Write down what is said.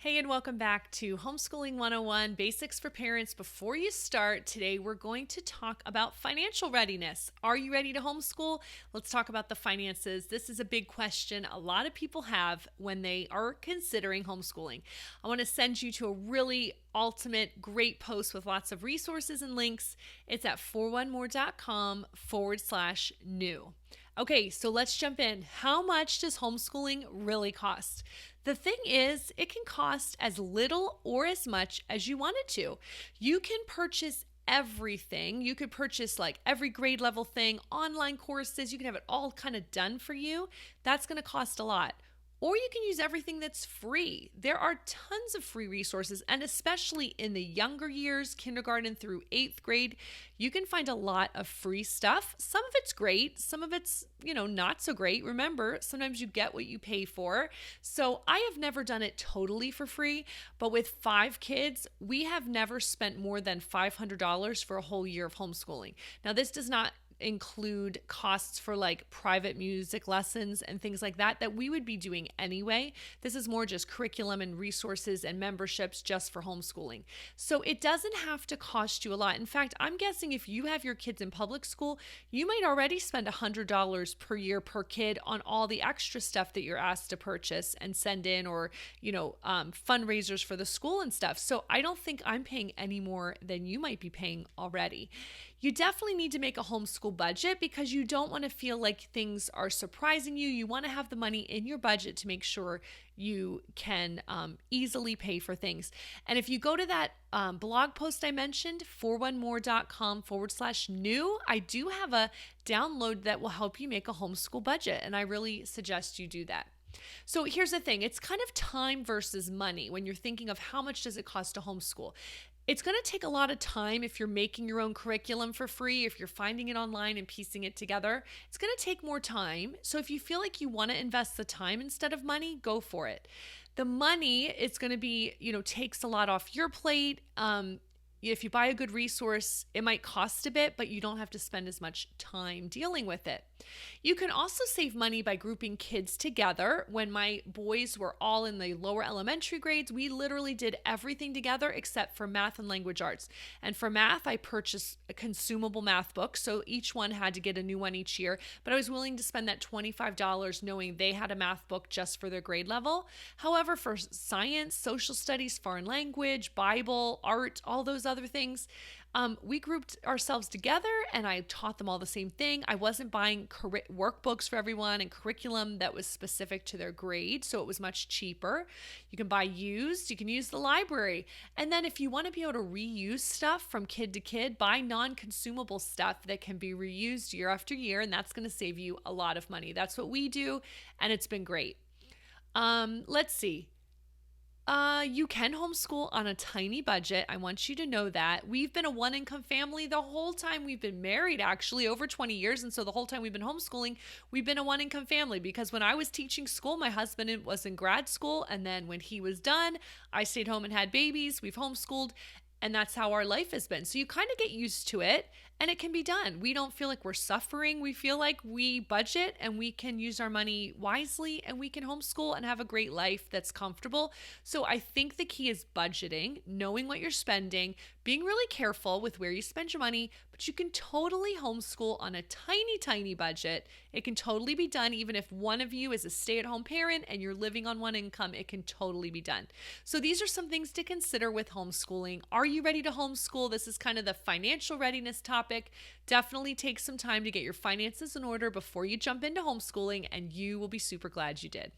Hey, and welcome back to Homeschooling 101, Basics for Parents. Before you start, today we're going to talk about financial readiness. Are you ready to homeschool? Let's talk about the finances. This is a big question a lot of people have when they are considering homeschooling. I want to send you to a really ultimate great post with lots of resources and links. It's at 41more.com/new. Okay, so let's jump in. How much does homeschooling really cost? The thing is, it can cost as little or as much as you want it to. You can purchase everything. You could purchase like every grade level thing, online courses. You can have it all kind of done for you. That's going to cost a lot. Or you can use everything that's free. There are tons of free resources, and especially in the younger years, kindergarten through 8th grade, you can find a lot of free stuff. Some of it's great, some of it's, not so great. Remember, sometimes you get what you pay for. So I have never done it totally for free, but with 5 kids, we have never spent more than $500 for a whole year of homeschooling. Now, this does not include costs for like private music lessons and things like that we would be doing anyway. This is more just curriculum and resources and memberships just for homeschooling. So it doesn't have to cost you a lot. In fact, I'm guessing if you have your kids in public school, you might already spend $100 per year per kid on all the extra stuff that you're asked to purchase and send in, or fundraisers for the school and stuff. So I don't think I'm paying any more than you might be paying already. You definitely need to make a homeschool budget because you don't want to feel like things are surprising you. You want to have the money in your budget to make sure you can easily pay for things. And if you go to that blog post I mentioned, 41more.com/new, I do have a download that will help you make a homeschool budget. And I really suggest you do that. So here's the thing. It's kind of time versus money when you're thinking of how much does it cost to homeschool. It's going to take a lot of time if you're making your own curriculum for free, if you're finding it online and piecing it together. It's going to take more time. So if you feel like you want to invest the time instead of money, go for it. The money, it's going to be, takes a lot off your plate. If you buy a good resource, it might cost a bit, but you don't have to spend as much time dealing with it. You can also save money by grouping kids together. When my boys were all in the lower elementary grades, we literally did everything together except for math and language arts. And for math, I purchased a consumable math book, so each one had to get a new one each year, but I was willing to spend that $25 knowing they had a math book just for their grade level. However, for science, social studies, foreign language, Bible, art, all those other things, we grouped ourselves together and I taught them all the same thing. I wasn't buying workbooks for everyone and curriculum that was specific to their grade, so it was much cheaper. You can buy used, you can use the library. And then if you want to be able to reuse stuff from kid to kid, buy non-consumable stuff that can be reused year after year, and that's going to save you a lot of money. That's what we do, and it's been great. Let's see. You can homeschool on a tiny budget. I want you to know that. We've been a one-income family the whole time we've been married, actually, over 20 years. And so the whole time we've been homeschooling, we've been a one-income family because when I was teaching school, my husband was in grad school. And then when he was done, I stayed home and had babies. We've homeschooled. And that's how our life has been. So you kind of get used to it and it can be done. We don't feel like we're suffering. We feel like we budget and we can use our money wisely and we can homeschool and have a great life that's comfortable. So I think the key is budgeting, knowing what you're spending, being really careful with where you spend your money, but you can totally homeschool on a tiny, tiny budget. It can totally be done. Even if one of you is a stay-at-home parent and you're living on one income, it can totally be done. So these are some things to consider with homeschooling. Are you ready to homeschool? This is kind of the financial readiness topic. Definitely take some time to get your finances in order before you jump into homeschooling, and you will be super glad you did.